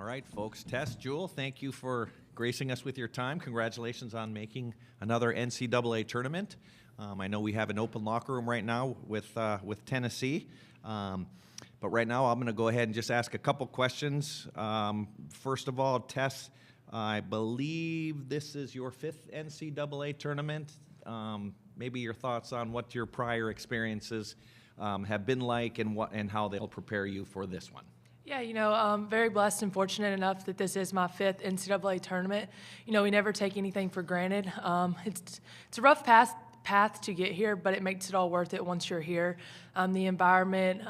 All right, folks. Tess, Jewel, thank you for gracing us with your time. Congratulations on making another NCAA tournament. I know we have an open locker room right now with Tennessee. But right now, I'm going to go ahead and just ask a couple questions. First of all, Tess, I believe this is your 5th NCAA tournament. Maybe your thoughts on what your prior experiences have been like and how they'll prepare you for this one. Yeah, I'm very blessed and fortunate enough that this is my 5th NCAA tournament. We never take anything for granted. It's a rough path to get here, but it makes it all worth it once you're here. The environment,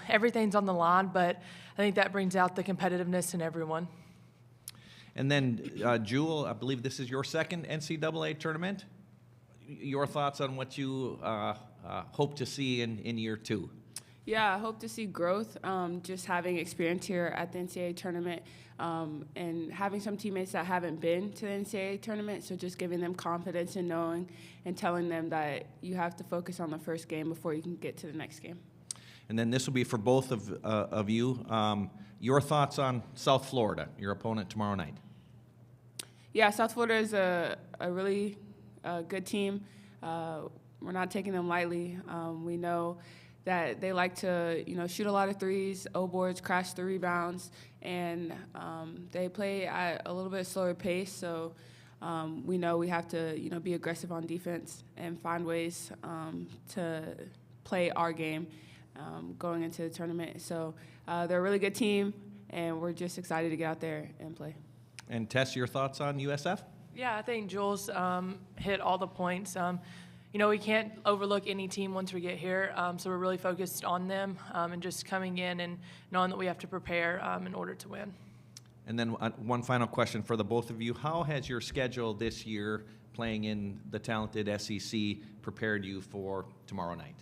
everything's on the line, but I think that brings out the competitiveness in everyone. And then, Jewel, I believe this is your 2nd NCAA tournament. Your thoughts on what you hope to see in year 2? Yeah, I hope to see growth, just having experience here at the NCAA tournament and having some teammates that haven't been to the NCAA tournament, so just giving them confidence and knowing and telling them that you have to focus on the first game before you can get to the next game. And then this will be for both of you. Your thoughts on South Florida, your opponent tomorrow night? Yeah, South Florida is a really good team. We're not taking them lightly. We know that they like to, shoot a lot of threes, O-boards, crash the rebounds, and they play at a little bit slower pace. So we know we have to, be aggressive on defense and find ways to play our game going into the tournament. So they're a really good team, and we're just excited to get out there and play. And Tess, your thoughts on USF? Yeah, I think Jules hit all the points. We can't overlook any team once we get here, so we're really focused on them and just coming in and knowing that we have to prepare in order to win. And then one final question for the both of you. How has your schedule this year playing in the talented SEC prepared you for tomorrow night?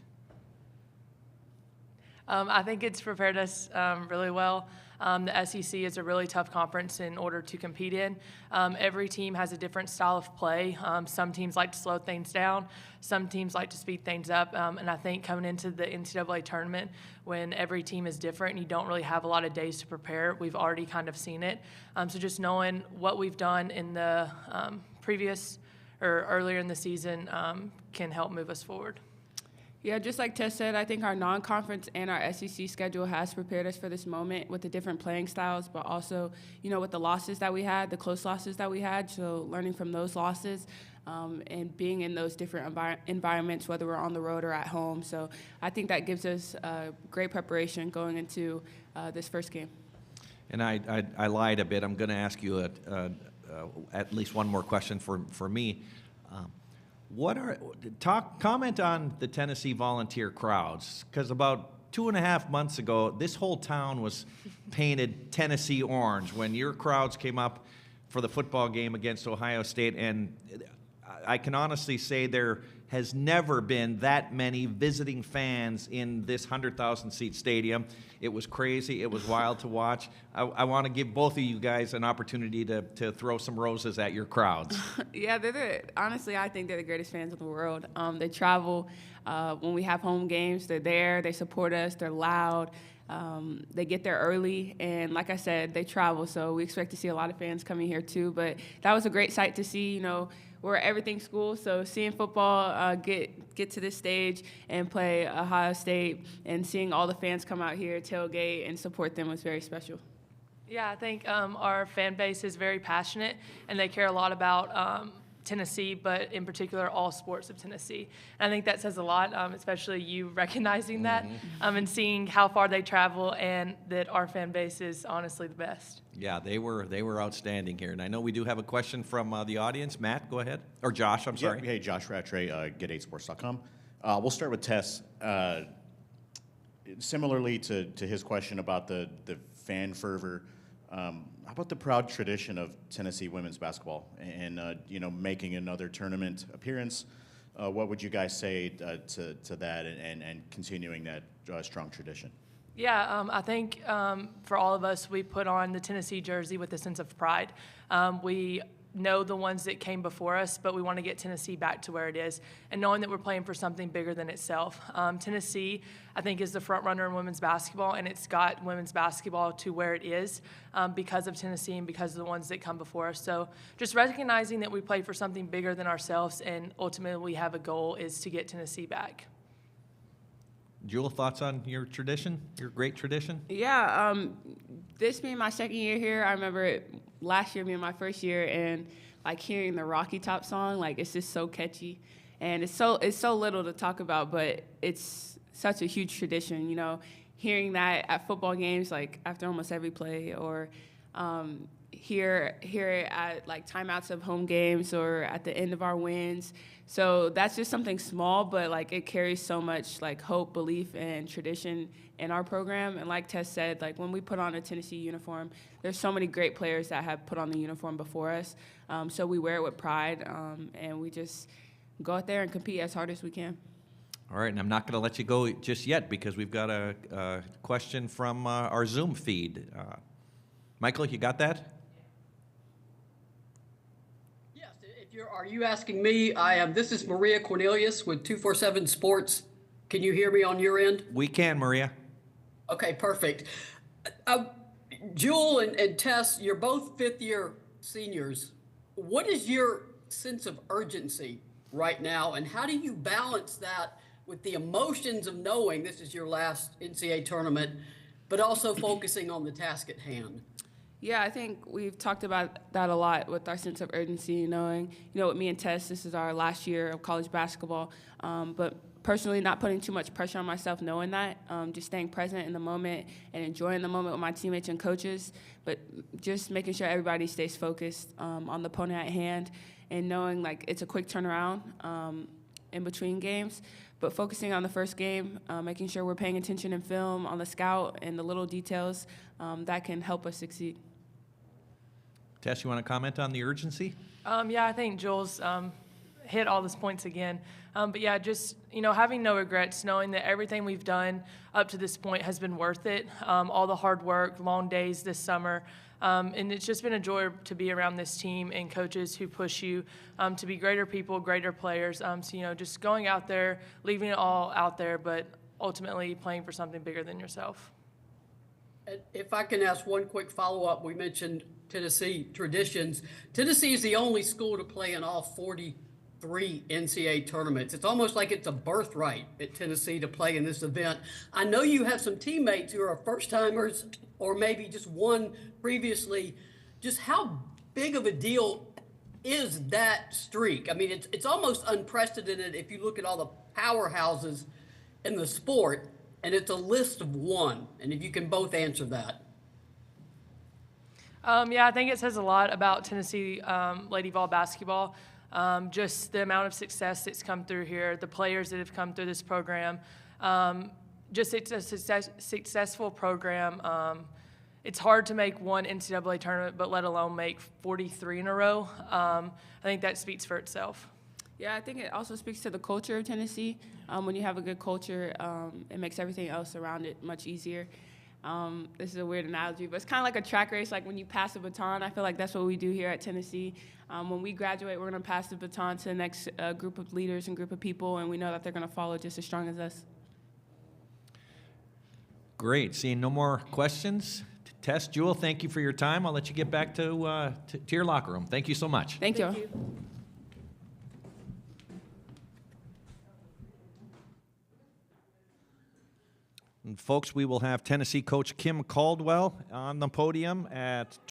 I think it's prepared us really well. The SEC is a really tough conference in order to compete in. Every team has a different style of play. Some teams like to slow things down. Some teams like to speed things up. And I think coming into the NCAA tournament, when every team is different and you don't really have a lot of days to prepare, we've already kind of seen it. So just knowing what we've done in the previous or earlier in the season can help move us forward. Yeah, just like Tess said, I think our non-conference and our SEC schedule has prepared us for this moment with the different playing styles, but also, with the losses that we had, the close losses that we had, so learning from those losses and being in those different environments, whether we're on the road or at home. So I think that gives us great preparation going into this first game. And I lied a bit. I'm going to ask you at least one more question for me. Comment on the Tennessee Volunteer crowds, because about 2.5 months ago, this whole town was painted Tennessee orange when your crowds came up for the football game against Ohio State, and I can honestly say there has never been that many visiting fans in this 100,000-seat stadium. It was crazy. It was wild to watch. I want to give both of you guys an opportunity to throw some roses at your crowds. Yeah, honestly, I think they're the greatest fans in the world. They travel. When we have home games, they're there. They support us. They're loud. They get there early, and like I said, they travel, so we expect to see a lot of fans coming here too. But that was a great sight to see. We're at everything school, so seeing football get to this stage and play Ohio State and seeing all the fans come out here, tailgate, and support them was very special. Yeah, I think our fan base is very passionate, and they care a lot about Tennessee, but in particular all sports of Tennessee. And I think that says a lot, especially you recognizing that and seeing how far they travel and that our fan base is honestly the best. Yeah, they were outstanding here. And I know we do have a question from the audience. Matt, go ahead. Or Josh, I'm sorry. Yeah, hey, Josh Rattray, Get8sports.com. We'll start with Tess. Similarly to his question about the fan fervor, how about the proud tradition of Tennessee women's basketball and making another tournament appearance? What would you guys say to that and continuing that strong tradition? Yeah, I think for all of us, we put on the Tennessee jersey with a sense of pride. We know the ones that came before us, but we want to get Tennessee back to where it is, and knowing that we're playing for something bigger than itself. Tennessee, I think, is the front runner in women's basketball, and it's got women's basketball to where it is because of Tennessee and because of the ones that come before us. So just recognizing that we play for something bigger than ourselves, and ultimately we have a goal is to get Tennessee back. Jewel, thoughts on your tradition, your great tradition? Yeah, this being my second year here, I remember it last year being my first year, and like hearing the Rocky Top song, like it's just so catchy, and it's so little to talk about, but it's such a huge tradition. You know, hearing that at football games, like after almost every play, or hear it at like timeouts of home games or at the end of our wins. So that's just something small, but like it carries so much like hope, belief, and tradition in our program. And like Tess said, like when we put on a Tennessee uniform, there's so many great players that have put on the uniform before us. So we wear it with pride, and we just go out there and compete as hard as we can. All right, and I'm not going to let you go just yet because we've got a question from our Zoom feed. Michael, you got that? Are you asking me? This is Maria Cornelius with 247 Sports. Can you hear me on your end? We can, Maria. Okay, perfect. Jewel and Tess, you're both fifth-year seniors. What is your sense of urgency right now, and how do you balance that with the emotions of knowing this is your last NCAA tournament, but also focusing on the task at hand? Yeah, I think we've talked about that a lot with our sense of urgency, knowing, with me and Tess, this is our last year of college basketball. But personally, not putting too much pressure on myself, knowing that, just staying present in the moment and enjoying the moment with my teammates and coaches, but just making sure everybody stays focused on the opponent at hand, and knowing like it's a quick turnaround in between games. But focusing on the first game, making sure we're paying attention in film, on the scout, and the little details that can help us succeed. Tess, you want to comment on the urgency? Yeah, I think Jules hit all those points again. But yeah, just, having no regrets, knowing that everything we've done up to this point has been worth it. All the hard work, long days this summer. And it's just been a joy to be around this team and coaches who push you to be greater people, greater players. So, just going out there, leaving it all out there, but ultimately playing for something bigger than yourself. If I can ask one quick follow-up, we mentioned Tennessee traditions. Tennessee is the only school to play in all 43 NCAA tournaments. It's almost like it's a birthright at Tennessee to play in this event. I know you have some teammates who are first-timers or maybe just won previously. Just how big of a deal is that streak? I mean, it's almost unprecedented if you look at all the powerhouses in the sport, and it's a list of one. And if you can both answer that. Yeah, I think it says a lot about Tennessee Lady Vol basketball. Just the amount of success that's come through here, the players that have come through this program. Just it's a successful program. It's hard to make one NCAA tournament, but let alone make 43 in a row. I think that speaks for itself. Yeah, I think it also speaks to the culture of Tennessee. When you have a good culture, it makes everything else around it much easier. This is a weird analogy, but it's kind of like a track race, like when you pass a baton. I feel like that's what we do here at Tennessee. When we graduate, we're going to pass the baton to the next group of leaders and group of people, and we know that they're going to follow just as strong as us. Great. Seeing no more questions. Tess, Jewel, thank you for your time. I'll let you get back to your locker room. Thank you so much. Thank you. And folks, we will have Tennessee coach Kim Caldwell on the podium at